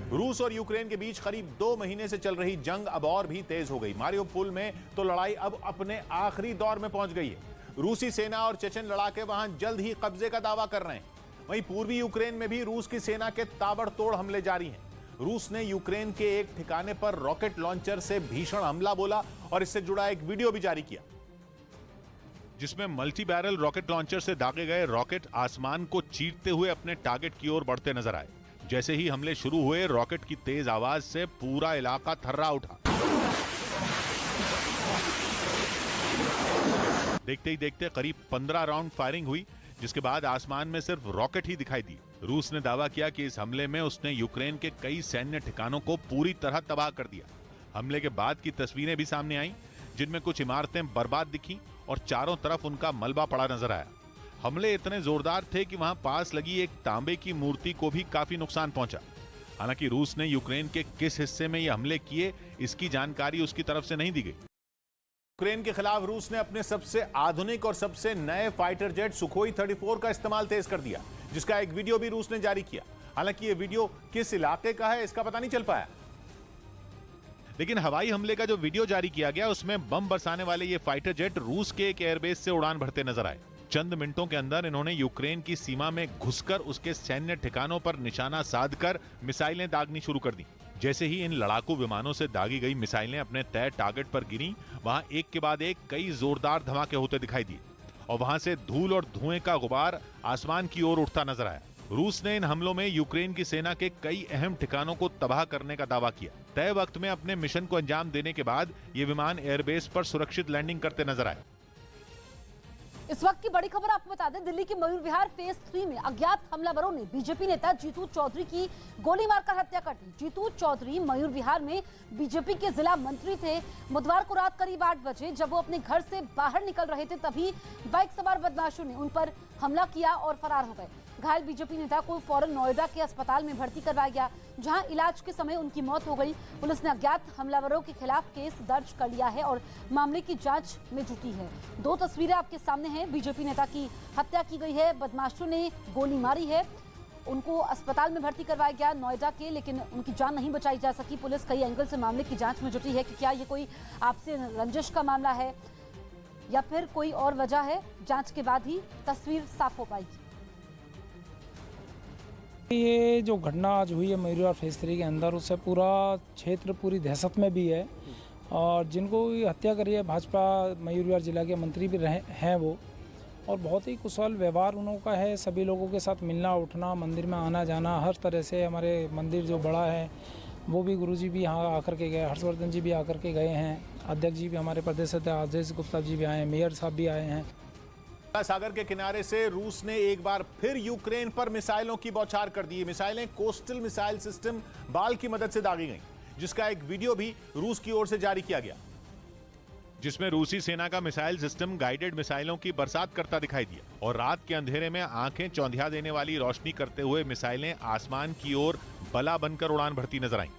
रूस और यूक्रेन के बीच करीब 2 महीने से चल रही जंग अब और भी तेज हो गई। मारियोपोल में तो लड़ाई अब अपने आखिरी दौर में पहुंच गई है। रूसी सेना और चेचन लड़ाके वहां जल्द ही कब्जे का दावा कर रहे हैं। वहीं पूर्वी यूक्रेन में भी रूस की सेना के ताबड़तोड़ हमले जारी हैं। रूस ने यूक्रेन के एक ठिकाने पर रॉकेट लॉन्चर से भीषण हमला बोला और इससे जुड़ा एक वीडियो भी जारी किया, जिसमें मल्टी बैरल रॉकेट लॉन्चर से दागे गए रॉकेट आसमान को चीरते हुए अपने टारगेट की ओर बढ़ते नजर आए। जैसे ही हमले शुरू हुए, रॉकेट की तेज आवाज से पूरा इलाका थर्रा उठा। देखते ही देखते करीब 15 राउंड फायरिंग हुई, जिसके बाद आसमान में सिर्फ रॉकेट ही दिखाई दिए। रूस ने दावा किया कि इस हमले में उसने यूक्रेन के कई सैन्य ठिकानों को पूरी तरह तबाह कर दिया। हमले के बाद की तस्वीरें भी सामने आईं, जिनमें कुछ इमारतें बर्बाद दिखीं और चारों तरफ उनका मलबा पड़ा नजर आया। हमले इतने जोरदार थे कि वहां पास लगी एक तांबे की मूर्ति को भी काफी नुकसान पहुंचा। हालांकि रूस ने यूक्रेन के किस हिस्से में ये हमले किए, इसकी जानकारी उसकी तरफ से नहीं दी गई। यूक्रेन के खिलाफ रूस ने अपने सबसे आधुनिक और सबसे नए फाइटर जेट सुखोई 34 का इस्तेमाल तेज कर दिया, जिसका एक वीडियो भी रूस ने जारी किया। हालांकि ये वीडियो किस इलाके का है, इसका पता नहीं चल पाया। लेकिन हवाई हमले का जो वीडियो जारी किया गया, उसमें बम बरसाने वाले ये फाइटर जेट रूस के एक एयरबेस से उड़ान भरते नजर आए। चंद मिनटों के अंदर इन्होंने यूक्रेन की सीमा में घुसकर उसके सैन्य ठिकानों पर निशाना साधकर मिसाइलें दागनी शुरू कर दी। जैसे ही इन लड़ाकू विमानों से दागी गई मिसाइलें अपने तय टारगेट पर गिरी, वहां एक के बाद एक कई जोरदार धमाके होते दिखाई दिए और वहां से धूल और धुएं का गुबार आसमान की ओर उठता नजर आया। रूस ने इन हमलों में यूक्रेन की सेना के कई अहम ठिकानों को तबाह करने का दावा किया। तय वक्त में अपने मिशन को अंजाम देने के बाद ये विमान एयरबेस पर सुरक्षित लैंडिंग करते नजर आए। इस वक्त की बड़ी खबर आपको बता दें, दिल्ली के मयूर विहार फेज 3 में अज्ञात हमलावरों ने बीजेपी नेता जीतू चौधरी की गोली मारकर हत्या कर दी। जीतू चौधरी मयूर विहार में बीजेपी के जिला मंत्री थे। बुधवार को रात करीब 8 बजे जब वो अपने घर से बाहर निकल रहे थे, तभी बाइक सवार बदमाशों ने उन पर हमला किया और फरार हो गए। घायल बीजेपी नेता को फौरन नोएडा के अस्पताल में भर्ती करवाया गया, जहां इलाज के समय उनकी मौत हो गई। पुलिस ने अज्ञात हमलावरों के खिलाफ केस दर्ज कर लिया है और मामले की जांच में जुटी है। 2 तस्वीरें आपके सामने हैं। बीजेपी नेता की हत्या की गई है, बदमाशों ने गोली मारी है, उनको अस्पताल में भर्ती करवाया गया नोएडा के, लेकिन उनकी जान नहीं बचाई जा सकी। पुलिस कई एंगल से मामले की जांच में जुटी है कि क्या ये कोई आपसी रंजिश का मामला है या फिर कोई और वजह है। जांच के बाद ही तस्वीर साफ हो पाएगी। ये जो घटना आज हुई है मयूर विहार फेज 3 के अंदर, उससे पूरा क्षेत्र पूरी दहशत में भी है और जिनको ये हत्या करी है भाजपा मयूर विहार जिला के मंत्री भी रहे हैं वो, और बहुत ही कुशल व्यवहार उन लोगों का है। सभी लोगों के साथ मिलना उठना, मंदिर में आना जाना, हर तरह से। हमारे मंदिर जो बड़ा है वो भी गुरुजी भी यहाँ आकर के गए, हर्षवर्धन जी भी आकर के गए हैं, अध्यक्ष जी भी हमारे प्रदेश अध्यक्ष आदेश गुप्ता जी भी आए हैं, मेयर साहब भी आए हैं। सागर के किनारे से रूस ने एक बार फिर यूक्रेन पर मिसाइलों की बौछार कर दी। मिसाइलें कोस्टल मिसाइल सिस्टम बाल की मदद से दागी गईं, जिसका एक वीडियो भी रूस की ओर से जारी किया गया, जिसमें रूसी सेना का मिसाइल सिस्टम गाइडेड मिसाइलों की बरसात करता दिखाई दिया और रात के अंधेरे में आंखें चौंधिया देने वाली रोशनी करते हुए मिसाइलें आसमान की ओर बला बनकर उड़ान भरती नजर आईं।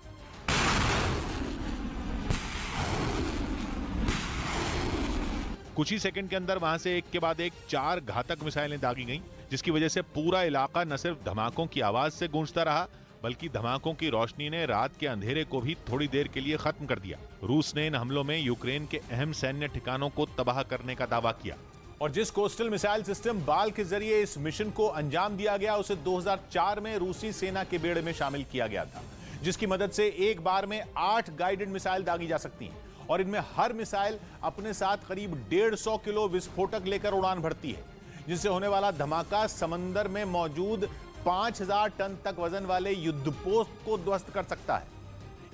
कुछ ही सेकंड के अंदर वहां से एक के बाद एक 4 घातक मिसाइलें दागी गईं, जिसकी वजह से पूरा इलाका न सिर्फ धमाकों की आवाज से गूंजता रहा, बल्कि धमाकों की रोशनी ने रात के अंधेरे को भी थोड़ी देर के लिए खत्म कर दिया। रूस ने इन हमलों में यूक्रेन के अहम सैन्य ठिकानों को तबाह करने का दावा किया और जिस कोस्टल मिसाइल सिस्टम बाल के जरिए इस मिशन को अंजाम दिया गया, उसे 2004 में रूसी सेना के बेड़े में शामिल किया गया था, जिसकी मदद से एक बार में 8 गाइडेड मिसाइल दागी जा सकती हैं और इनमें हर मिसाइल अपने साथ करीब 150 किलो विस्फोटक लेकर उड़ान भरती है, जिससे होने वाला धमाका समंदर में मौजूद 5000 टन तक वजन वाले युद्धपोत को ध्वस्त कर सकता है।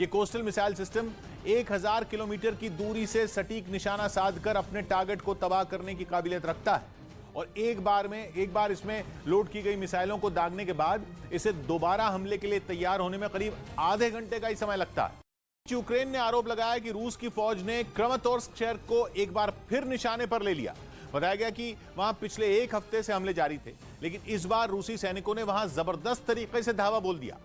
यह कोस्टल मिसाइल सिस्टम 1000 किलोमीटर की दूरी से सटीक निशाना साधकर अपने टारगेट को तबाह करने की काबिलियत रखता है और एक बार इसमें लोड की गई मिसाइलों को दागने के बाद इसे दोबारा हमले के लिए तैयार होने में करीब आधे घंटे का ही समय लगता है। यूक्रेन ने आरोप लगाया कि रूस की फौज ने क्रमातोर्स्क शहर को एक बार फिर निशाने पर ले लिया। बताया गया कि वहां पिछले 1 हफ्ते से हमले जारी थे, लेकिन इस बार रूसी सैनिकों ने वहां जबरदस्त तरीके से धावा बोल दिया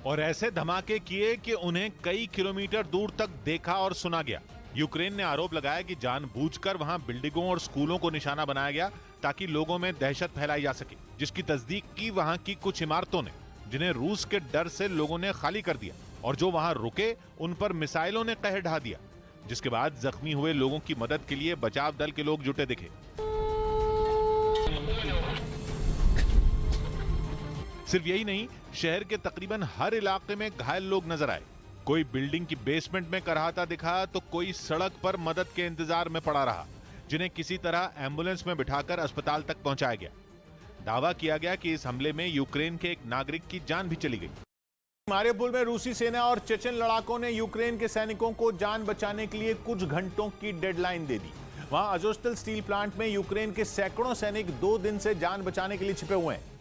और ऐसे धमाके किए कि उन्हें कई किलोमीटर दूर तक देखा और सुना गया। यूक्रेन ने आरोप लगाया कि जानबूझकर वहां बिल्डिंगों और स्कूलों को निशाना बनाया गया ताकि लोगों में दहशत फैलाई जा सके, जिसकी तस्दीक की वहां की कुछ इमारतों ने। जिन्हें रूस के डर से लोगों ने खाली कर दिया और जो वहां रुके उन पर मिसाइलों ने कहर ढा दिया, जिसके बाद जख्मी हुए लोगों की मदद के लिए बचाव दल के लोग जुटे दिखे। सिर्फ यही नहीं, शहर के तकरीबन हर इलाके में घायल लोग नजर आए। कोई बिल्डिंग की बेसमेंट में कराहता दिखा तो कोई सड़क पर मदद के इंतजार में पड़ा रहा, जिन्हें किसी तरह एम्बुलेंस में बिठाकर अस्पताल तक पहुंचाया गया। दावा किया गया कि इस हमले में यूक्रेन के एक नागरिक की जान भी चली गई। मारिउपोल में रूसी सेना और चेचन लड़ाकों ने यूक्रेन के सैनिकों को जान बचाने के लिए कुछ घंटों की डेडलाइन दे दी। वहां अजोस्टल स्टील प्लांट में यूक्रेन के सैकड़ों सैनिक 2 दिन से जान बचाने के लिए छिपे हुए हैं,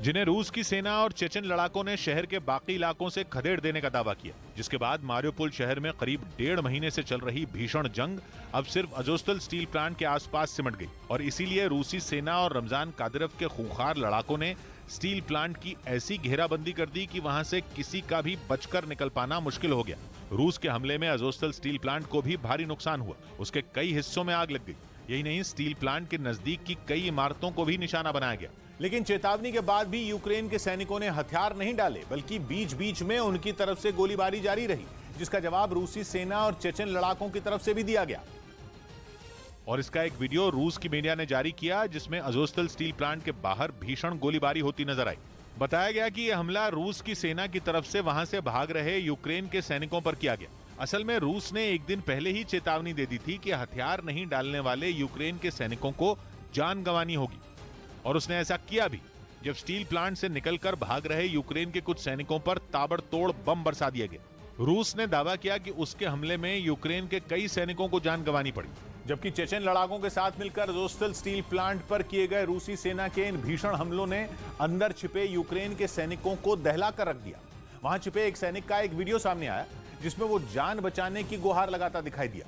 जिन्हें रूस की सेना और चेचन लड़ाकों ने शहर के बाकी इलाकों से खदेड़ देने का दावा किया, जिसके बाद मारिउपोल शहर में करीब 1.5 महीने से चल रही भीषण जंग अब सिर्फ अजोस्टल स्टील प्लांट के आसपास सिमट गई। और इसीलिए रूसी सेना और रमजान कादिरव के खूंखार लड़ाकों ने स्टील प्लांट की ऐसी घेराबंदी कर दी कि वहां से किसी का भी बचकर निकल पाना मुश्किल हो गया। रूस के हमले में अजोस्टल स्टील प्लांट को भी भारी नुकसान हुआ, उसके कई हिस्सों में आग लग गई। यही नहीं, स्टील प्लांट के नजदीक की कई इमारतों को भी निशाना बनाया गया। लेकिन चेतावनी के बाद भी यूक्रेन के सैनिकों ने हथियार नहीं डाले, बल्कि बीच बीच में उनकी तरफ से गोलीबारी जारी रही, जिसका जवाब रूसी सेना और चेचन लड़ाकों की तरफ से भी दिया गया। और इसका एक वीडियो रूस की मीडिया ने जारी किया, जिसमें अजोस्टल स्टील प्लांट के बाहर भीषण गोलीबारी होती नजर आई। बताया गया कि यह हमला रूस की सेना की तरफ से वहां से भाग रहे यूक्रेन के सैनिकों पर किया गया। असल में रूस ने एक दिन पहले ही चेतावनी दे दी थी कि हथियार नहीं डालने वाले यूक्रेन के सैनिकों को जान गंवानी होगी, और उसने ऐसा किया भी, जब स्टील प्लांट से निकलकर भाग रहे यूक्रेन के कुछ सैनिकों पर ताबड़तोड़ बम बरसा दिया गया। रूस ने दावा किया कि उसके हमले में यूक्रेन के कई सैनिकों को जान गंवानी पड़ी, जबकि चेचन लड़ाकों के साथ मिलकर अजोस्टल स्टील प्लांट पर किए गए रूसी सेना के इन भीषण हमलों ने अंदर छिपे यूक्रेन के सैनिकों को दहला कर रख दिया। वहां छिपे एक सैनिक का एक वीडियो सामने आया, जिसमें वो जान बचाने की गुहार लगाता दिखाई दिया।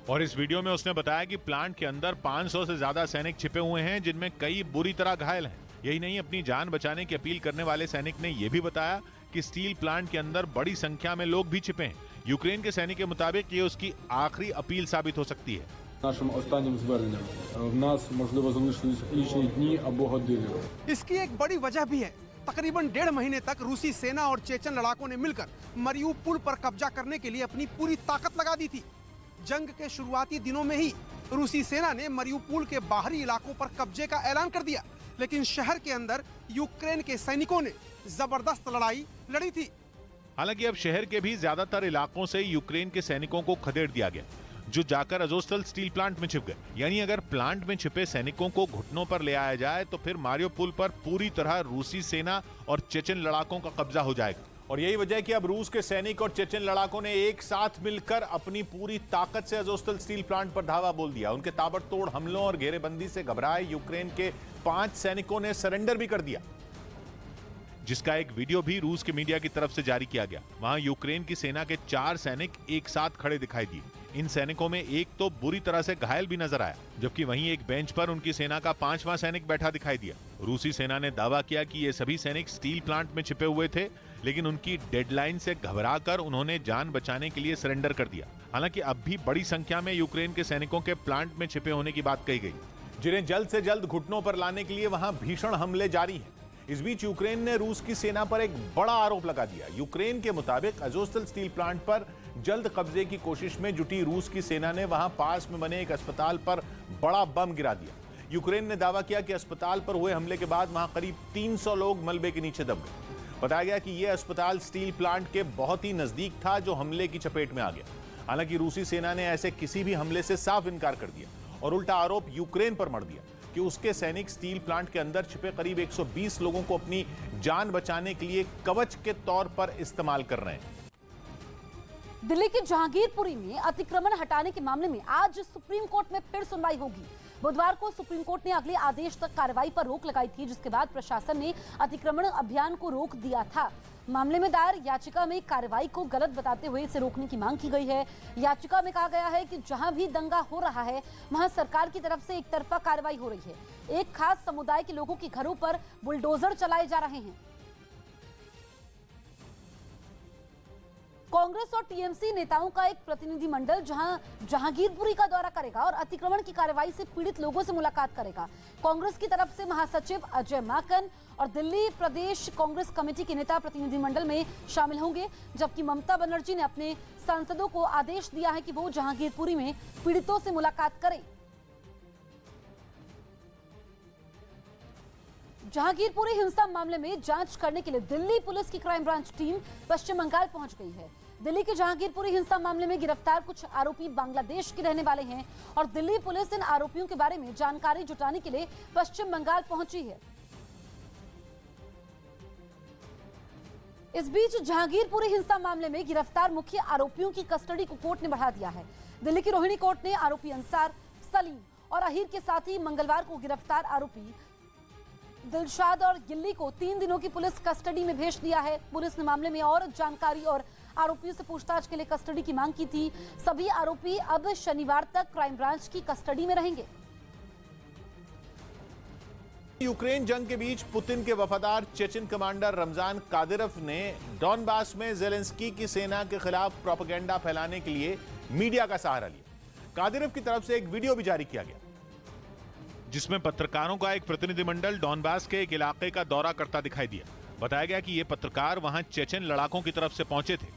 और इस वीडियो में उसने बताया कि प्लांट के अंदर 500 से ज्यादा सैनिक छिपे हुए हैं, जिनमें कई बुरी तरह घायल हैं। यही नहीं, अपनी जान बचाने की अपील करने वाले सैनिक ने यह भी बताया कि स्टील प्लांट के अंदर बड़ी संख्या में लोग भी छिपे हैं। यूक्रेन के सैनिक के मुताबिक ये उसकी आखिरी अपील साबित हो सकती है। Нашим останнім зверненням в нас можливо залишились лічені дні або години. इसकी एक बड़ी वजह भी है। तकरीबन 1.5 महीने तक रूसी सेना और चेचन लड़ाकों ने मिलकर मरियुपोल पर कब्जा करने के लिए अपनी पूरी ताकत लगा दी थी। जंग के शुरुआती दिनों में ही रूसी सेना ने मरियुपोल के बाहरी इलाकों पर कब्जे का ऐलान कर दिया, लेकिन शहर के अंदर यूक्रेन के सैनिकों ने जबरदस्त लड़ाई लड़ी थी। हालांकि अब शहर के भी ज्यादातर इलाकों से यूक्रेन के सैनिकों को खदेड़ दिया गया, जो जाकर अजोस्टल स्टील प्लांट में छिप गए। यानी अगर प्लांट में छिपे सैनिकों को घुटनों पर ले आया जाए तो फिर मारियुपोल पर पूरी तरह रूसी सेना और चेचन लड़ाकों का कब्जा हो जाएगा। और यही वजह है कि अब रूस के सैनिक और चेचन लड़ाकों ने एक साथ मिलकर अपनी पूरी ताकत से अजोस्टल स्टील प्लांट पर धावा बोल दिया। उनके ताबड़तोड़ हमलों और घेरेबंदी से घबराए यूक्रेन के 5 सैनिकों ने सरेंडर भी कर दिया, जिसका एक वीडियो भी रूस के मीडिया की तरफ से जारी किया गया। वहां यूक्रेन की सेना के 4 सैनिक एक साथ खड़े दिखाई दिए। इन सैनिकों में एक तो बुरी तरह से घायल भी नजर आया, जबकि वहीं एक बेंच पर उनकी सेना का 5वां सैनिक बैठा दिखाई दिया। रूसी सेना ने दावा किया कि ये सभी सैनिक स्टील प्लांट में छिपे हुए थे, लेकिन उनकी डेडलाइन से घबराकर उन्होंने जान बचाने के लिए सरेंडर कर दिया। हालांकि अब भी बड़ी संख्या में यूक्रेन के सैनिकों के प्लांट में छिपे होने की बात कही गई, जिन्हें जल्द से जल्द घुटनों पर लाने के लिए वहां भीषण हमले जारी हैं। इस बीच यूक्रेन ने रूस की सेना पर एक बड़ा आरोप लगा दिया। यूक्रेन के मुताबिक अजोस्टल स्टील प्लांट पर जल्द कब्जे की कोशिश में जुटी रूस की सेना ने वहां पास में बने एक अस्पताल पर बड़ा बम गिरा दिया। यूक्रेन ने दावा किया कि अस्पताल पर हुए हमले के बाद वहां करीब 300 लोग मलबे के नीचे दब गए। बताया गया कि यह अस्पताल स्टील प्लांट के बहुत ही नजदीक था, जो हमले की चपेट में आ गया। हालांकि रूसी सेना ने ऐसे किसी भी हमले से साफ इनकार कर दिया और उल्टा आरोप यूक्रेन पर मढ़ दिया कि उसके सैनिक स्टील प्लांट के अंदर छिपे करीब 120 लोगों को अपनी जान बचाने के लिए कवच के तौर पर इस्तेमाल कर रहे हैं। दिल्ली के जहांगीरपुरी में अतिक्रमण हटाने के मामले में आज सुप्रीम कोर्ट में फिर सुनवाई होगी। बुधवार को सुप्रीम कोर्ट ने अगले आदेश तक कार्रवाई पर रोक लगाई थी, जिसके बाद प्रशासन ने अतिक्रमण अभियान को रोक दिया था। मामले में दायर याचिका में कार्रवाई को गलत बताते हुए इसे रोकने की मांग की गई है। याचिका में कहा गया है कि जहां भी दंगा हो रहा है वहां सरकार की तरफ से एक तरफा कार्रवाई हो रही है। एक खास समुदाय के लोगों के घरों पर बुलडोजर चलाए जा रहे हैं। कांग्रेस और टीएमसी नेताओं का एक प्रतिनिधिमंडल जहांगीरपुरी का दौरा करेगा और अतिक्रमण की कार्रवाई से पीड़ित लोगों से मुलाकात करेगा। कांग्रेस की तरफ से महासचिव अजय माकन और दिल्ली प्रदेश कांग्रेस कमेटी के नेता प्रतिनिधिमंडल में शामिल होंगे, जबकि ममता बनर्जी ने अपने सांसदों को आदेश दिया है कि वो जहांगीरपुरी में पीड़ितों से मुलाकात करें। जहांगीरपुरी हिंसा मामले में जांच करने के लिए दिल्ली पुलिस की क्राइम ब्रांच टीम पश्चिम बंगाल पहुंच गई है। दिल्ली के जहांगीरपुरी हिंसा मामले में गिरफ्तार कुछ आरोपी बांग्लादेश के रहने वाले हैं और दिल्ली पुलिस इन आरोपियों के बारे में जानकारी जुटाने के लिए पश्चिम बंगाल पहुंची है। इस बीच जहांगीरपुरी हिंसा मामले में गिरफ्तार मुख्य आरोपियों की कस्टडी को कोर्ट ने बढ़ा दिया है। दिल्ली की रोहिणी कोर्ट ने आरोपी अंसार, सलीम और अहीर के साथ ही मंगलवार को गिरफ्तार आरोपी दिलशाद और गिल्ली को 3 दिनों की पुलिस कस्टडी में भेज दिया है। पुलिस ने मामले में और जानकारी और आरोपियों से पूछताछ के लिए कस्टडी की मांग की थी। सभी आरोपी अब शनिवार तक क्राइम ब्रांच की कस्टडी में रहेंगे। यूक्रेन जंग के बीच पुतिन के वफादार चेचन कमांडर रमजान कादिरोव ने डॉनबास में जेलेंस्की की सेना के खिलाफ प्रोपेगेंडा फैलाने के लिए मीडिया का सहारा लिया। कादिरोव की तरफ से एक वीडियो भी जारी किया गया, जिसमें पत्रकारों का एक प्रतिनिधिमंडल डॉनबास के एक इलाके का दौरा करता दिखाई दिया। बताया गया कि ये पत्रकार वहां चेचन लड़ाकों की तरफ से पहुंचे थे,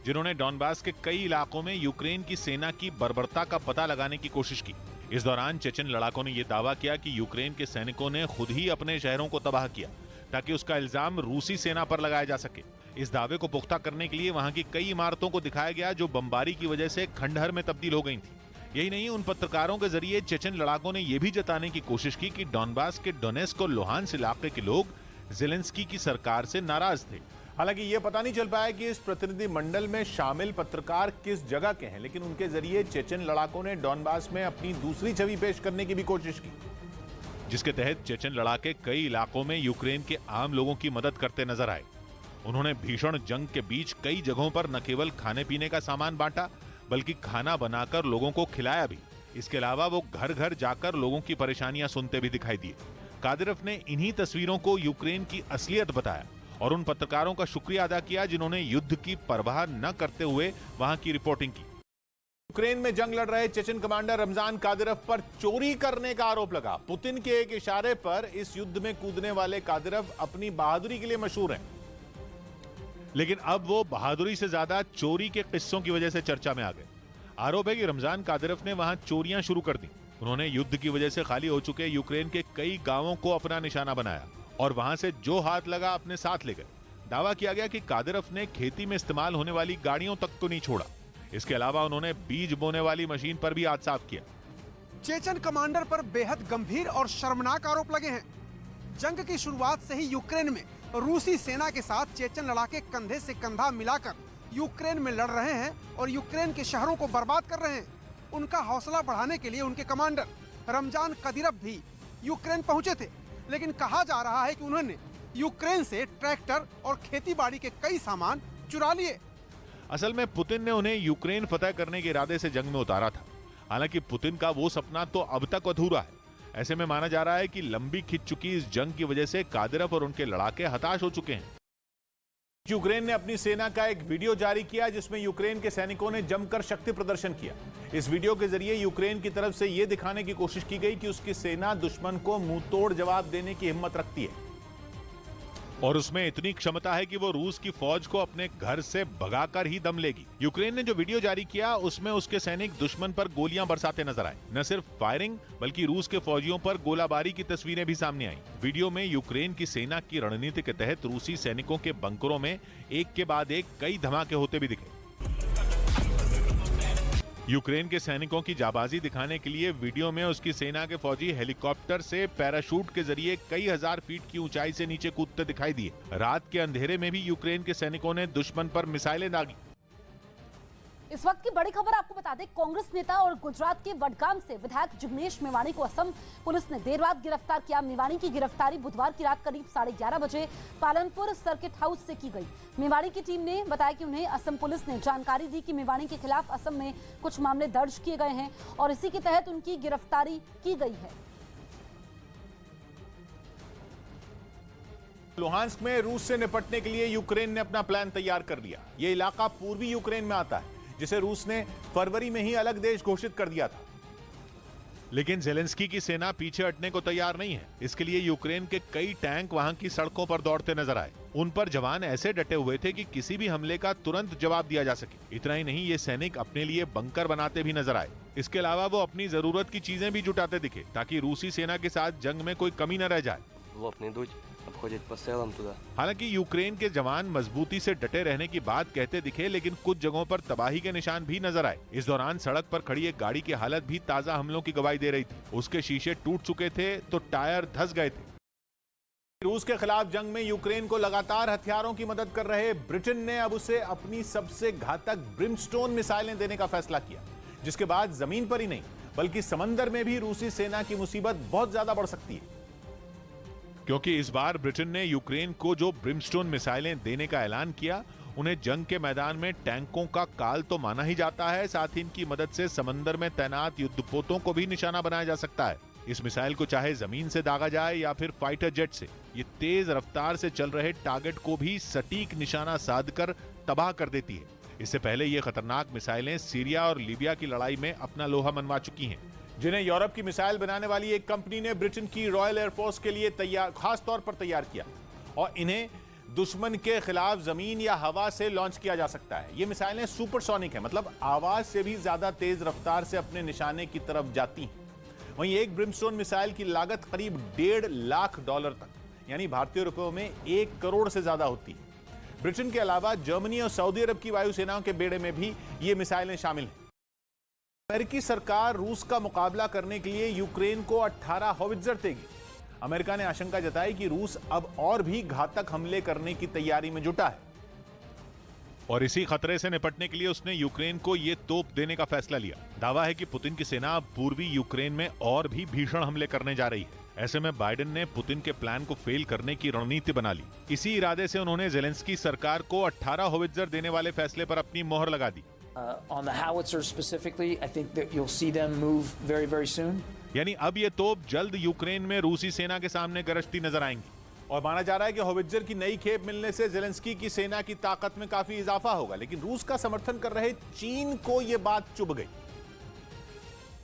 जिन्होंने डॉनबास के कई इलाकों में यूक्रेन की सेना की बर्बरता का पता लगाने की कोशिश की। इस दौरान चेचन लड़ाकों ने यह दावा किया कि यूक्रेन के सैनिकों ने खुद ही अपने शहरों को तबाह किया, ताकि उसका इल्जाम रूसी सेना पर लगाया जा सके। इस दावे को पुख्ता करने के लिए वहां की कई इमारतों को दिखाया गया, जो बमबारी की वजह से खंडहर में तब्दील हो गई थी। यही नहीं, उन पत्रकारों के जरिए चेचन लड़ाकों ने यह भी जताने की कोशिश की कि डॉनबास के डोनेस्क और लुहांस इलाके के लोग जेलेंस्की की सरकार से नाराज थे। हालांकि यह पता नहीं चल पाया कि इस प्रतिनिधि मंडल में शामिल पत्रकार किस जगह के हैं, लेकिन उनके जरिए चेचन लड़ाकों ने डॉनबास में अपनी दूसरी छवि पेश करने की भी कोशिश की, जिसके तहत चेचन लड़ाके कई इलाकों में यूक्रेन के आम लोगों की मदद करते नजर आए। उन्होंने भीषण जंग के बीच कई जगहों पर न केवल खाने पीने का सामान बांटा, बल्कि खाना बनाकर लोगों को खिलाया भी। इसके अलावा वो घर घर जाकर लोगों की परेशानियां सुनते भी दिखाई दिए। कादिरोव ने इन्हीं तस्वीरों को यूक्रेन की असलियत बताया और उन पत्रकारों का शुक्रिया अदा किया, जिन्होंने युद्ध की परवाह न करते हुए वहां की रिपोर्टिंग की। यूक्रेन में जंग लड़ रहे चेचन कमांडर रमजान कादिरोव पर चोरी करने का आरोप लगा। पुतिन के एक इशारे पर इस युद्ध में कूदने वाले कादिरोव अपनी बहादुरी के लिए मशहूर हैं। लेकिन अब वो बहादुरी से ज्यादा चोरी के किस्सों की वजह से चर्चा में आ गए। आरोप है कि रमजान कादिरोव ने वहां चोरियां शुरू कर दी। उन्होंने युद्ध की वजह से खाली हो चुके यूक्रेन के कई गांवों को अपना निशाना बनाया और वहां से जो हाथ लगा अपने साथ ले गए। दावा किया गया कि कादिरोव ने खेती में इस्तेमाल होने वाली गाड़ियों तक तो नहीं छोड़ा। इसके अलावा उन्होंने बीज बोने वाली मशीन पर भी हाथ साफ किया। चेचन कमांडर पर बेहद गंभीर और शर्मनाक आरोप लगे हैं। जंग की शुरुआत से ही यूक्रेन में रूसी सेना के साथ चेचन लड़ाके कंधे से कंधा मिलाकर यूक्रेन में लड़ रहे हैं और यूक्रेन के शहरों को बर्बाद कर रहे हैं। उनका हौसला बढ़ाने के लिए उनके कमांडर रमजान कादिरोव भी यूक्रेन पहुंचे थे, लेकिन कहा जा रहा है कि उन्होंने यूक्रेन से ट्रैक्टर और खेतीबाड़ी के कई सामान चुरा लिए। असल में पुतिन ने उन्हें यूक्रेन फतह करने के इरादे से जंग में उतारा था। हालांकि पुतिन का वो सपना तो अब तक अधूरा है। ऐसे में माना जा रहा है कि लंबी खिंच चुकी इस जंग की वजह से कादिरोव और उनके लड़ाके हताश हो चुके हैं। यूक्रेन ने अपनी सेना का एक वीडियो जारी किया, जिसमें यूक्रेन के सैनिकों ने जमकर शक्ति प्रदर्शन किया। इस वीडियो के जरिए यूक्रेन की तरफ से यह दिखाने की कोशिश की गई कि उसकी सेना दुश्मन को मुंहतोड़ जवाब देने की हिम्मत रखती है और उसमें इतनी क्षमता है कि वो रूस की फौज को अपने घर से भगाकर ही दम लेगी। यूक्रेन ने जो वीडियो जारी किया, उसमें उसके सैनिक दुश्मन पर गोलियां बरसाते नजर आए। न सिर्फ फायरिंग, बल्कि रूस के फौजियों पर गोलाबारी की तस्वीरें भी सामने आई। वीडियो में यूक्रेन की सेना की रणनीति के तहत रूसी सैनिकों के बंकरों में एक के बाद एक कई धमाके होते भी दिखे। यूक्रेन के सैनिकों की जाबाजी दिखाने के लिए वीडियो में उसकी सेना के फौजी हेलीकॉप्टर से पैराशूट के जरिए कई हजार फीट की ऊंचाई से नीचे कूदते दिखाई दिए। रात के अंधेरे में भी यूक्रेन के सैनिकों ने दुश्मन पर मिसाइलें दागी। इस वक्त की बड़ी खबर आपको बता दें, कांग्रेस नेता और गुजरात के वडगाम से विधायक जिग्नेश मेवाणी को असम पुलिस ने देर रात गिरफ्तार किया। मेवाणी की गिरफ्तारी बुधवार की रात करीब 11:30 बजे पालनपुर सर्किट हाउस से की गई। मेवाणी की टीम ने बताया कि उन्हें असम पुलिस ने जानकारी दी कि मेवाणी के खिलाफ असम में कुछ मामले दर्ज किए गए हैं और इसी के तहत उनकी गिरफ्तारी की गई है। लुहांस्क में रूस से निपटने के लिए यूक्रेन ने अपना प्लान तैयार कर लिया। यह इलाका पूर्वी यूक्रेन में आता है, जिसे रूस ने फरवरी में ही अलग देश घोषित कर दिया था। लेकिन जेलेंस्की की सेना पीछे हटने को तैयार नहीं है। इसके लिए यूक्रेन के कई टैंक वहां की सड़कों पर दौड़ते नजर आए। उन पर जवान ऐसे डटे हुए थे कि किसी भी हमले का तुरंत जवाब दिया जा सके। इतना ही नहीं, ये सैनिक अपने लिए बंकर बनाते भी नजर आए। इसके अलावा वो अपनी जरूरत की चीजें भी जुटाते दिखे ताकि रूसी सेना के साथ जंग में कोई कमी न रह जाए। Лоб не идуть, обходять по селам туда. हालांकि यूक्रेन के जवान मजबूती से डटे रहने की बात कहते दिखे, लेकिन कुछ जगहों पर तबाही के निशान भी नजर आए। इस दौरान सड़क पर खड़ी एक गाड़ी की हालत भी ताजा हमलों की गवाही दे रही थी। उसके शीशे टूट चुके थे तो टायर धंस गए थे। रूस के खिलाफ जंग में यूक्रेन को लगातार हथियारों की मदद कर रहे ब्रिटेन ने अब उसे अपनी सबसे घातक ब्रिमस्टोन मिसाइलें देने का फैसला किया, जिसके बाद जमीन पर ही नहीं बल्कि समंदर में भी रूसी सेना की मुसीबत बहुत ज्यादा बढ़ सकती है। क्योंकि इस बार ब्रिटेन ने यूक्रेन को जो ब्रिमस्टोन मिसाइलें देने का ऐलान किया, उन्हें जंग के मैदान में टैंकों का काल तो माना ही जाता है, साथ ही इनकी मदद से समंदर में तैनात युद्धपोतों को भी निशाना बनाया जा सकता है। इस मिसाइल को चाहे जमीन से दागा जाए या फिर फाइटर जेट से, ये तेज रफ्तार से चल रहे टारगेट को भी सटीक निशाना साधकर तबाह कर देती है। इससे पहले ये खतरनाक मिसाइलें सीरिया और लीबिया की लड़ाई में अपना लोहा मनवा चुकी हैं, जिन्हें यूरोप की मिसाइल बनाने वाली एक कंपनी ने ब्रिटेन की रॉयल एयरफोर्स के लिए खास तौर पर तैयार किया, और इन्हें दुश्मन के खिलाफ जमीन या हवा से लॉन्च किया जा सकता है। ये मिसाइलें सुपरसोनिक हैं, मतलब आवाज से भी ज्यादा तेज रफ्तार से अपने निशाने की तरफ जाती हैं। वहीं एक ब्रिमस्टोन मिसाइल की लागत करीब $1.5 लाख तक, यानी भारतीय रुपयों में 1 करोड़ से ज्यादा होती है। ब्रिटेन के अलावा जर्मनी और सऊदी अरब की वायुसेनाओं के बेड़े में भी ये मिसाइलें शामिल हैं। अमेरिकी सरकार रूस का मुकाबला करने के लिए यूक्रेन को 18 हॉवित्जर देगी। अमेरिका ने आशंका जताई कि रूस अब और भी घातक हमले करने की तैयारी में जुटा है, और इसी खतरे से निपटने के लिए उसने यूक्रेन को ये तोप देने का फैसला लिया। दावा है कि पुतिन की सेना अब पूर्वी यूक्रेन में और भी भीषण हमले करने जा रही है। ऐसे में बाइडेन ने पुतिन के प्लान को फेल करने की रणनीति बना ली। इसी इरादे से उन्होंने जेलेंस्की सरकार को 18 हॉवित्जर देने वाले फैसले पर अपनी मोहर लगा दी। On the howitzers specifically, I think that you'll see them move very, very soon. यानी अब ये तोप जल्द यूक्रेन में रूसी सेना के सामने गरजती नजर आएंगी। और माना जा रहा है कि हॉवित्जर की नई खेप मिलने से जेलेंस्की की सेना की ताकत में काफी इजाफा होगा। लेकिन रूस का समर्थन कर रहे चीन को यह बात चुभ गई,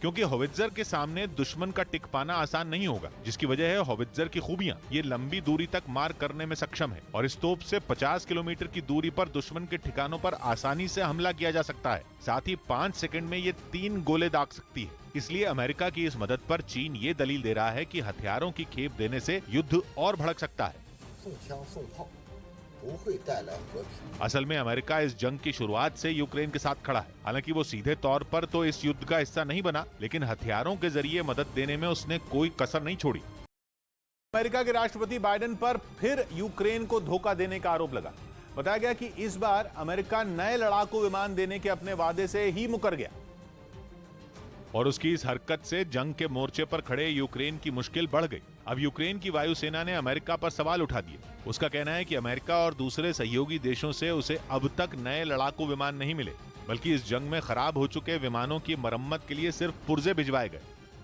क्योंकि हॉवित्जर के सामने दुश्मन का टिक पाना आसान नहीं होगा, जिसकी वजह है हॉवित्जर की खूबियां। ये लंबी दूरी तक मार करने में सक्षम है और इस तोप से 50 किलोमीटर की दूरी पर दुश्मन के ठिकानों पर आसानी से हमला किया जा सकता है। साथ ही 5 सेकंड में ये 3 गोले दाग सकती है। इसलिए अमेरिका की इस मदद पर चीन ये दलील दे रहा है कि हथियारों की खेप देने से युद्ध और भड़क सकता है। असल में अमेरिका इस जंग की शुरुआत से यूक्रेन के साथ खड़ा है। हालांकि वो सीधे तौर पर तो इस युद्ध का हिस्सा नहीं बना, लेकिन हथियारों के जरिए मदद देने में उसने कोई कसर नहीं छोड़ी। अमेरिका के राष्ट्रपति बाइडेन पर फिर यूक्रेन को धोखा देने का आरोप लगा। बताया गया कि इस बार अमेरिका नए लड़ाकू विमान देने के अपने वादे से ही मुकर गया, और उसकी इस हरकत से जंग के मोर्चे पर खड़े यूक्रेन की मुश्किल बढ़ गई। अब यूक्रेन की वायुसेना ने अमेरिका पर सवाल उठा दिए। उसका कहना है कि अमेरिका और दूसरे सहयोगी देशों से उसे अब तक नए लड़ाकू विमान नहीं मिले, बल्कि इस जंग में खराब हो चुके विमानों की मरम्मत के लिए सिर्फ पुर्जे भिजवाए गए।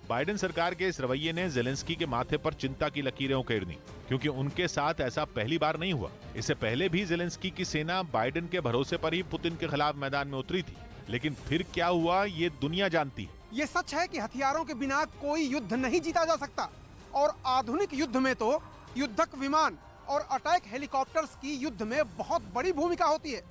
बाइडेन सरकार के इस रवैये ने जेलेंस्की के माथे पर चिंता की लकीरें उकेर दी, क्योंकि उनके साथ ऐसा पहली बार नहीं हुआ। इससे पहले भी जेलेंस्की की सेना बाइडेन के भरोसे पर ही पुतिन के खिलाफ मैदान में उतरी थी, लेकिन फिर क्या हुआ ये दुनिया जानती है। ये सच है कि हथियारों के बिना कोई युद्ध नहीं जीता जा सकता, और आधुनिक युद्ध में तो युद्धक विमान और अटैक हेलीकॉप्टर्स की युद्ध में बहुत बड़ी भूमिका होती है।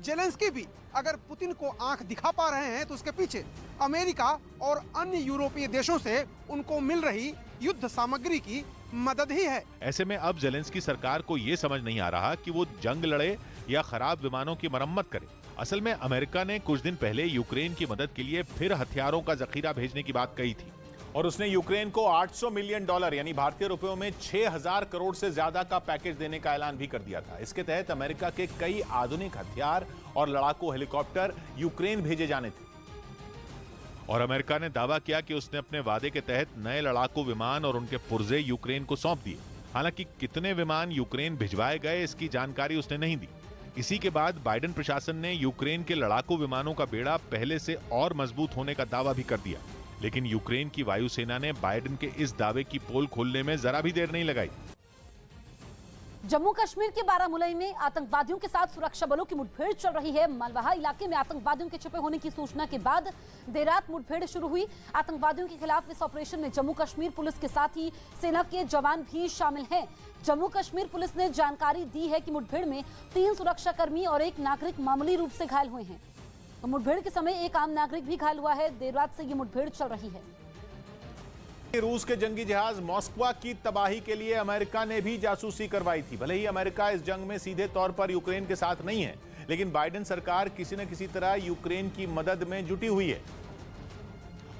जेलेंस्की भी अगर पुतिन को आंख दिखा पा रहे हैं तो उसके पीछे अमेरिका और अन्य यूरोपीय देशों से उनको मिल रही युद्ध सामग्री की मदद ही है। ऐसे में अब जेलेंस्की सरकार को ये समझ नहीं आ रहा कि वो जंग लड़े या खराब विमानों की मरम्मत करे। असल में अमेरिका ने कुछ दिन पहले यूक्रेन की मदद के लिए फिर हथियारों का जखीरा भेजने की बात कही थी, और उसने यूक्रेन को $800 मिलियन यानी भारतीय रुपयों में 6000 करोड़ से ज्यादा का पैकेज देने का ऐलान भी कर दिया था। इसके तहत अमेरिका के कई आधुनिक हथियार और लड़ाकू हेलीकॉप्टर यूक्रेन भेजे जाने थे। और अमेरिका ने दावा किया कि उसने अपने वादे के तहत नए लड़ाकू विमान और उनके पुर्जे यूक्रेन को सौंप दिए। हालांकि कितने विमान यूक्रेन भिजवाए गए इसकी जानकारी उसने नहीं दी। इसी के बाद बाइडेन प्रशासन ने यूक्रेन के लड़ाकू विमानों का बेड़ा पहले से और मजबूत होने का दावा भी कर दिया, लेकिन यूक्रेन की वायुसेना ने बाइडेन के इस दावे की पोल खोलने में जरा भी देर नहीं लगाई। जम्मू कश्मीर के बारामूला में आतंकवादियों के साथ सुरक्षा बलों की मुठभेड़ चल रही है। मालवाहा इलाके में आतंकवादियों के छिपे होने की सूचना के बाद देर रात मुठभेड़ शुरू हुई। आतंकवादियों के खिलाफ इस ऑपरेशन में जम्मू कश्मीर पुलिस के साथ ही सेना के जवान भी शामिल हैं। जम्मू कश्मीर पुलिस ने जानकारी दी है कि मुठभेड़ में 3 सुरक्षाकर्मी और 1 नागरिक मामूली रूप से घायल हुए हैं। मुठभेड़ के समय एक आम नागरिक भी घायल हुआ है। देर रात से ये मुठभेड़ चल रही है। रूस के जंगी जहाज मॉस्को की तबाही के लिए अमेरिका ने भी जासूसी करवाई थी। भले ही अमेरिका इस जंग में सीधे तौर पर यूक्रेन के साथ नहीं है, लेकिन बाइडेन सरकार किसी न किसी तरह यूक्रेन की मदद में जुटी हुई है।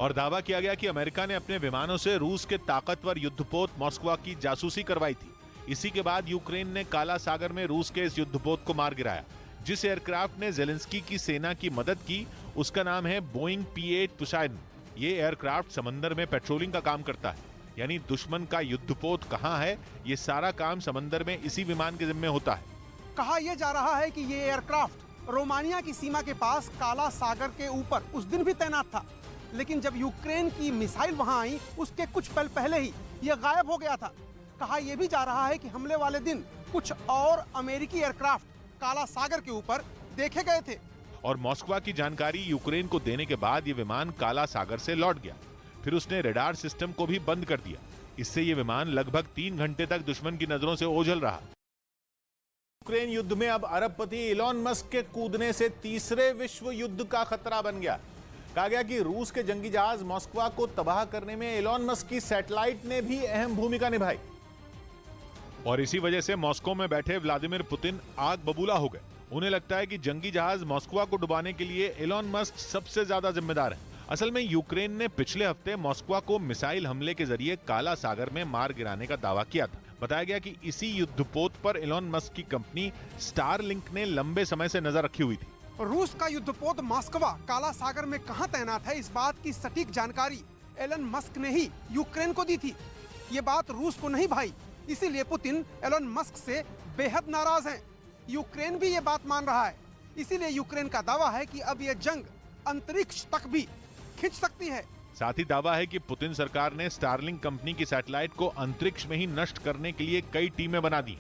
और दावा किया गया कि अमेरिका ने अपने विमानों से रूस के ताकतवर युद्धपोत मॉस्को की जासूसी करवाई थी। इसी के बाद यूक्रेन ने काला सागर में रूस के इस युद्धपोत को मार गिराया। जिस एयरक्राफ्ट ने जेलेंस्की की सेना की मदद की उसका नाम है बोइंग P-8 पोसाइडन। ये एयरक्राफ्ट समंदर में पेट्रोलिंग का काम करता है, यानी दुश्मन का युद्धपोत कहां है ये सारा काम समंदर में इसी विमान के जिम्मे होता है। कहा यह जा रहा है कि ये एयरक्राफ्ट रोमानिया की सीमा के पास काला सागर के ऊपर उस दिन भी तैनात था, लेकिन जब यूक्रेन की मिसाइल वहां आई उसके कुछ पल पहले ही यह गायब हो गया था। कहा यह भी जा रहा है कि हमले वाले दिन कुछ और अमेरिकी एयरक्राफ्ट काला सागर के ऊपर देखे गए थे। और मॉस्को की जानकारी यूक्रेन को देने के बाद ये विमान काला सागर से लौट गया। फिर उसने रडार सिस्टम को भी बंद कर दिया। इससे ये विमान लगभग 3 घंटे तक दुश्मन की नजरों से ओझल रहा। यूक्रेन युद्ध में अब अरबपति इलॉन मस्क के कूदने से तीसरे विश्व युद्ध का खतरा बन गया। कहा गया कि रूस के जंगी जहाज मॉस्को को तबाह करने में इलॉन मस्क की सैटेलाइट ने भी अहम भूमिका निभाई। और इसी वजह से मॉस्को में बैठे व्लादिमीर पुतिन आग बबूला हो गए। उन्हें लगता है कि जंगी जहाज मॉस्को को डुबाने के लिए इलॉन मस्क सबसे ज्यादा जिम्मेदार है। असल में यूक्रेन ने पिछले हफ्ते मॉस्को को मिसाइल हमले के जरिए काला सागर में मार गिराने का दावा किया था। बताया गया कि इसी युद्धपोत पर इलॉन मस्क की कंपनी स्टारलिंक ने लंबे समय से नजर रखी हुई थी। रूस का युद्धपोत मॉस्को काला सागर में कहां तैनात है, इस बात की सटीक जानकारी एलन मस्क ने ही यूक्रेन को दी थी। ये बात रूस को नहीं भाई, इसीलिए पुतिन एलन मस्क से बेहद नाराज हैं। यूक्रेन भी ये बात मान रहा है, इसीलिए यूक्रेन का दावा है कि अब ये जंग अंतरिक्ष तक भी खिंच सकती है। साथ ही दावा है कि पुतिन सरकार ने स्टारलिंक कंपनी की सैटेलाइट को अंतरिक्ष में ही नष्ट करने के लिए कई टीमें बना दी।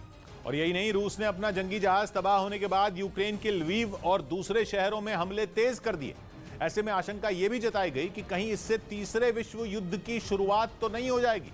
और यही नहीं, रूस ने अपना जंगी जहाज तबाह होने के बाद यूक्रेन के लवीव और दूसरे शहरों में हमले तेज कर दिए। ऐसे में आशंका यह भी जताई गई कि कहीं इससे तीसरे विश्व युद्ध की शुरुआत तो नहीं हो जाएगी,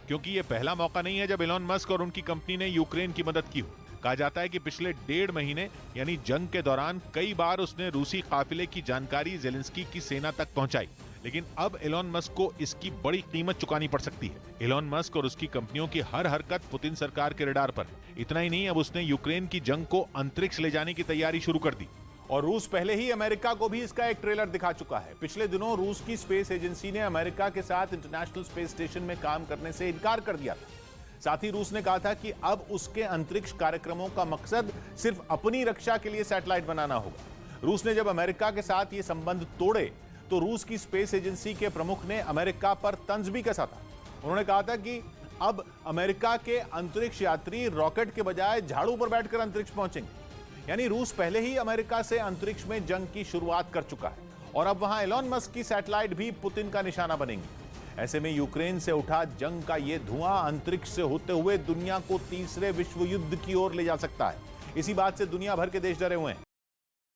क्योंकि ये पहला मौका नहीं है जब इलॉन मस्क और उनकी कंपनी ने यूक्रेन की मदद की हो। कहा जाता है कि पिछले 1.5 महीने यानी जंग के दौरान कई बार उसने रूसी काफिले की जानकारी जेलेंस्की की सेना तक पहुंचाई, लेकिन अब इलॉन मस्क को इसकी बड़ी कीमत चुकानी पड़ सकती है। इलॉन मस्क और उसकी कंपनियों की हर हरकत पुतिन सरकार के रडार पर है। इतना ही नहीं, अब उसने यूक्रेन की जंग को अंतरिक्ष ले जाने की तैयारी शुरू कर दी। और रूस पहले ही अमेरिका को भी इसका एक ट्रेलर दिखा चुका है। पिछले दिनों रूस की स्पेस एजेंसी ने अमेरिका के साथ इंटरनेशनल स्पेस स्टेशन में काम करने से इनकार कर दिया था। साथ ही रूस ने कहा था कि अब उसके अंतरिक्ष कार्यक्रमों का मकसद सिर्फ अपनी रक्षा के लिए सैटेलाइट बनाना होगा। रूस ने जब अमेरिका के साथ ये संबंध तोड़े तो रूस की स्पेस एजेंसी के प्रमुख ने अमेरिका पर तंज भी कसा था। उन्होंने कहा था कि अब अमेरिका के अंतरिक्ष यात्री रॉकेट के बजाय झाड़ू पर बैठकर अंतरिक्ष पहुंचेंगे। यानी रूस पहले ही अमेरिका से अंतरिक्ष में जंग की शुरुआत कर चुका है और अब वहां एलॉन मस्क की सैटेलाइट भी पुतिन का निशाना बनेंगी। ऐसे में यूक्रेन से उठा जंग का यह धुआं अंतरिक्ष से होते हुए दुनिया को तीसरे विश्व युद्ध की ओर ले जा सकता है। इसी बात से दुनिया भर के देश डरे हुए हैं।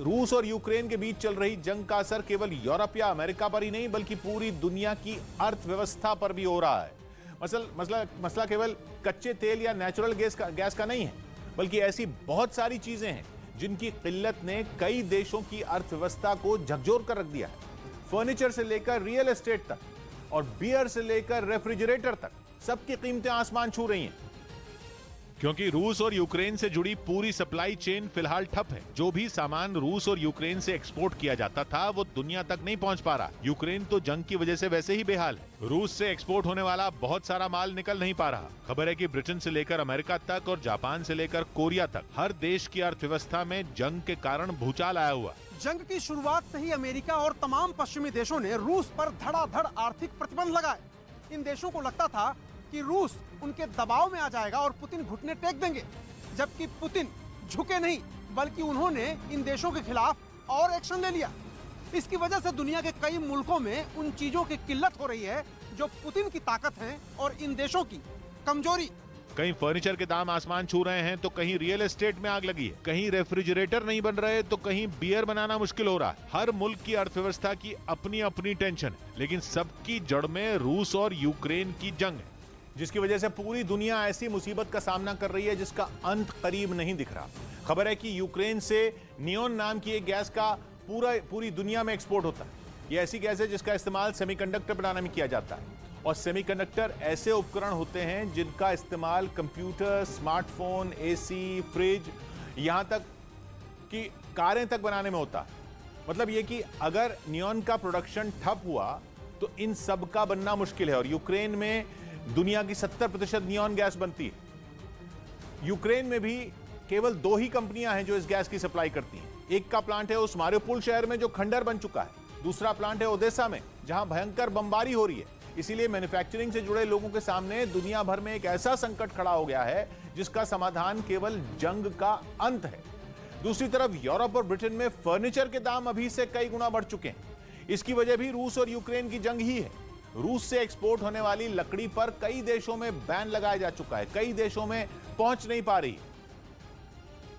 रूस और यूक्रेन के बीच चल रही जंग का असर केवल यूरोप या अमेरिका पर ही नहीं बल्कि पूरी दुनिया की अर्थव्यवस्था पर भी हो रहा है। मसला केवल कच्चे तेल या नेचुरल गैस का नहीं है, बल्कि ऐसी बहुत सारी चीजें हैं जिनकी किल्लत ने कई देशों की अर्थव्यवस्था को झकझोर कर रख दिया है। फर्नीचर से लेकर रियल एस्टेट तक और बियर से लेकर रेफ्रिजरेटर तक सबकी कीमतें आसमान छू रही हैं, क्योंकि रूस और यूक्रेन से जुड़ी पूरी सप्लाई चेन फिलहाल ठप है। जो भी सामान रूस और यूक्रेन से एक्सपोर्ट किया जाता था वो दुनिया तक नहीं पहुंच पा रहा। यूक्रेन तो जंग की वजह से वैसे ही बेहाल है। रूस से एक्सपोर्ट होने वाला बहुत सारा माल निकल नहीं पा रहा। खबर है कि ब्रिटेन से लेकर अमेरिका तक और जापान से लेकर कोरिया तक हर देश की अर्थव्यवस्था में जंग के कारण भूचाल आया हुआ। जंग की शुरुआत से ही अमेरिका और तमाम पश्चिमी देशों ने रूस पर धड़ाधड़ आर्थिक प्रतिबंध लगाए। इन देशों को लगता था कि रूस उनके दबाव में आ जाएगा और पुतिन घुटने टेक देंगे, जबकि पुतिन झुके नहीं बल्कि उन्होंने इन देशों के खिलाफ और एक्शन ले लिया। इसकी वजह से दुनिया के कई मुल्कों में उन चीजों की किल्लत हो रही है जो पुतिन की ताकत है और इन देशों की कमजोरी। कहीं फर्नीचर के दाम आसमान छू रहे हैं तो कहीं रियल एस्टेट में आग लगी है, कहीं रेफ्रिजरेटर नहीं बन रहे तो कहीं बियर बनाना मुश्किल हो रहा है। हर मुल्क की अर्थव्यवस्था की अपनी अपनी टेंशन है, लेकिन सबकी जड़ में रूस और यूक्रेन की जंग है, जिसकी वजह से पूरी दुनिया ऐसी मुसीबत का सामना कर रही है जिसका अंत करीब नहीं दिख रहा। खबर है कि यूक्रेन से नियोन नाम की एक गैस का पूरी दुनिया में एक्सपोर्ट होता है। यह ऐसी गैस है जिसका इस्तेमाल सेमीकंडक्टर बनाने में किया जाता है, और सेमीकंडक्टर ऐसे उपकरण होते हैं जिनका इस्तेमाल कंप्यूटर, स्मार्टफोन, एसी, फ्रिज, यहां तक कि कारें तक बनाने में होता है। मतलब यह कि अगर नियोन का प्रोडक्शन ठप हुआ तो इन सब का बनना मुश्किल है। और यूक्रेन में दुनिया की 70% नियोन गैस बनती है। यूक्रेन में भी केवल 2 ही कंपनियां हैं जो इस गैस की सप्लाई करती हैं। एक का प्लांट है उस मारियोपोल शहर में जो खंडर बन चुका है, दूसरा प्लांट है ओदेसा में जहां भयंकर बमबारी हो रही है। इसीलिए मैन्युफैक्चरिंग से जुड़े लोगों के सामने दुनिया भर में एक ऐसा संकट खड़ा हो गया है जिसका समाधान केवल जंग का अंत है। दूसरी तरफ यूरोप और ब्रिटेन में फर्नीचर के दाम अभी से कई गुना बढ़ चुके हैं। इसकी वजह भी रूस और यूक्रेन की जंग ही है। रूस से एक्सपोर्ट होने वाली लकड़ी पर कई देशों में बैन लगाया जा चुका है, कई देशों में पहुंच नहीं पा रही,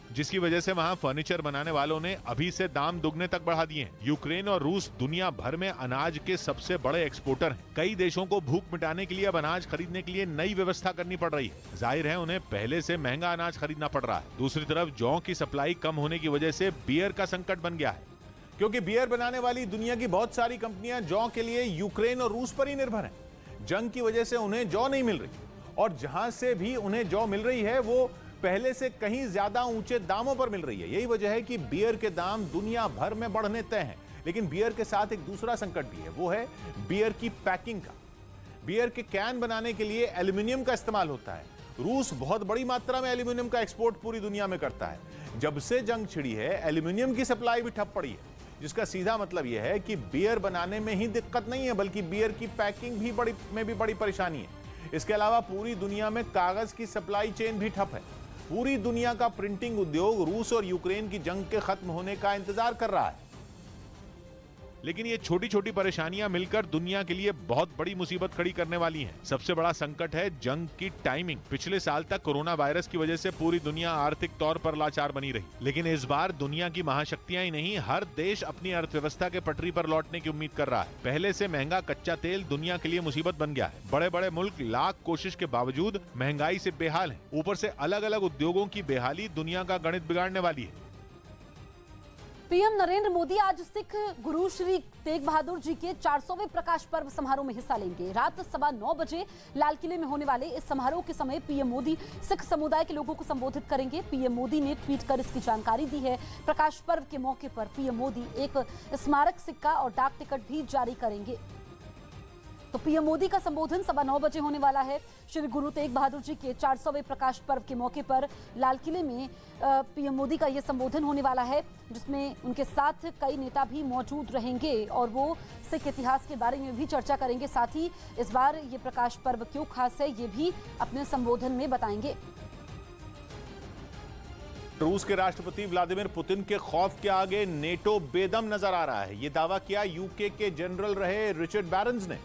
जिसकी वजह से वहां फर्नीचर बनाने वालों ने अभी से दाम दुगने तक बढ़ा दिए हैं। यूक्रेन और रूस दुनिया भर में अनाज के सबसे बड़े एक्सपोर्टर हैं। कई देशों को भूख मिटाने के लिए अब अनाज खरीदने के लिए नई व्यवस्था करनी पड़ रही है। जाहिर है उन्हें पहले से महंगा अनाज खरीदना पड़ रहा है। दूसरी तरफ जौ की सप्लाई कम होने की वजह से बियर का संकट बन गया है, क्योंकि बियर बनाने वाली दुनिया की बहुत सारी कंपनियां जौ के लिए यूक्रेन और रूस पर ही निर्भर हैं। जंग की वजह से उन्हें जौ नहीं मिल रही, और जहां से भी उन्हें जौ मिल रही है वो पहले से कहीं ज्यादा ऊंचे दामों पर मिल रही है। यही वजह है कि बियर के दाम दुनिया भर में बढ़ने तय हैं। लेकिन बियर के साथ एक दूसरा संकट भी है, वो है बियर की पैकिंग का। बियर के कैन बनाने के लिए एल्यूमिनियम का इस्तेमाल होता है। रूस बहुत बड़ी मात्रा में एल्यूमिनियम का एक्सपोर्ट पूरी दुनिया में करता है। जब से जंग छिड़ी है एल्यूमिनियम की सप्लाई भी ठप पड़ी है, जिसका सीधा मतलब यह है कि बियर बनाने में ही दिक्कत नहीं है बल्कि बियर की पैकिंग भी बड़ी परेशानी है। इसके अलावा पूरी दुनिया में कागज की सप्लाई चेन भी ठप है। पूरी दुनिया का प्रिंटिंग उद्योग रूस और यूक्रेन की जंग के खत्म होने का इंतजार कर रहा है। लेकिन ये छोटी छोटी परेशानियां मिलकर दुनिया के लिए बहुत बड़ी मुसीबत खड़ी करने वाली हैं। सबसे बड़ा संकट है जंग की टाइमिंग। पिछले साल तक कोरोना वायरस की वजह से पूरी दुनिया आर्थिक तौर पर लाचार बनी रही, लेकिन इस बार दुनिया की महाशक्तियां ही नहीं, हर देश अपनी अर्थव्यवस्था के पटरी पर लौटने की उम्मीद कर रहा है। पहले से महंगा कच्चा तेल दुनिया के लिए मुसीबत बन गया है। बड़े बड़े मुल्क लाख कोशिश के बावजूद महंगाई से बेहाल हैं। ऊपर से अलग अलग उद्योगों की बेहाली दुनिया का गणित बिगाड़ने वाली है। पीएम नरेंद्र मोदी आज सिख गुरु श्री तेग बहादुर जी के 400वें प्रकाश पर्व समारोह में हिस्सा लेंगे। रात 9:15 बजे लाल किले में होने वाले इस समारोह के समय पीएम मोदी सिख समुदाय के लोगों को संबोधित करेंगे। पीएम मोदी ने ट्वीट कर इसकी जानकारी दी है। प्रकाश पर्व के मौके पर पीएम मोदी एक स्मारक सिक्का और डाक टिकट भी जारी करेंगे। तो पीएम मोदी का संबोधन 9:15 बजे होने वाला है। श्री गुरु तेग बहादुर जी के 400वें प्रकाश पर्व के मौके पर लाल किले में पीएम मोदी का यह संबोधन होने वाला है, जिसमें उनके साथ कई नेता भी मौजूद रहेंगे और वो सिख इतिहास के बारे में भी चर्चा करेंगे। साथ ही इस बार ये प्रकाश पर्व क्यों खास है ये भी अपने संबोधन में बताएंगे। रूस के राष्ट्रपति व्लादिमीर पुतिन के खौफ के आगे नेटो बेदम नजर आ रहा है। यह दावा किया यूके के जनरल रहे रिचर्ड बैरन्स ने,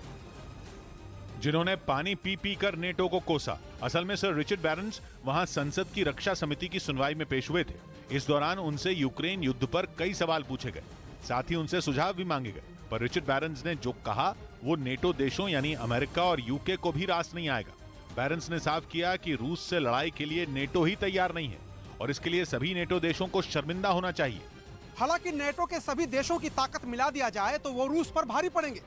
जिन्होंने पानी पी पी कर नेटो को कोसा। असल में सर रिचर्ड बैरन्स वहां संसद की रक्षा समिति की सुनवाई में पेश हुए थे। इस दौरान उनसे यूक्रेन युद्ध पर कई सवाल पूछे गए, साथ ही उनसे सुझाव भी मांगे गए। पर रिचर्ड बैरन्स ने जो कहा वो नेटो देशों यानी अमेरिका और यूके को भी रास नहीं आएगा। बैरन्स ने साफ किया कि रूस से लड़ाई के लिए नेटो ही तैयार नहीं है और इसके लिए सभी नेटो देशों को शर्मिंदा होना चाहिए। हालांकि नेटो के सभी देशों की ताकत मिला दिया जाए तो वो रूस पर भारी पड़ेंगे,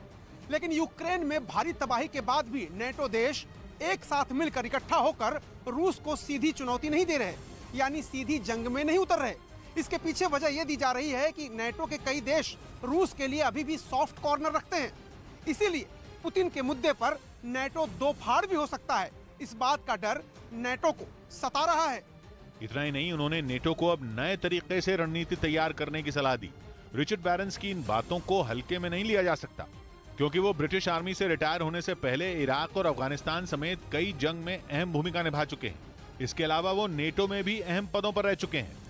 लेकिन यूक्रेन में भारी तबाही के बाद भी नेटो देश एक साथ मिलकर इकट्ठा होकर रूस को सीधी चुनौती नहीं दे रहे, यानी सीधी जंग में नहीं उतर रहे। इसके पीछे वजह यह दी जा रही है कि नेटो के कई देश रूस के लिए अभी भी सॉफ्ट कॉर्नर रखते हैं। इसीलिए पुतिन के मुद्दे पर नेटो दो फाड़ भी हो सकता है। इस बात का डर नेटो को सता रहा है। इतना ही नहीं, उन्होंने नेटो को अब नए तरीके से रणनीति तैयार करने की सलाह दी। रिचर्ड बैरन्स की इन बातों को हल्के में नहीं लिया जा सकता, क्योंकि वो ब्रिटिश आर्मी से रिटायर होने से पहले इराक और अफगानिस्तान समेत कई जंग में अहम भूमिका निभा चुके हैं। इसके अलावा वो नेटो में भी अहम पदों पर रह चुके हैं।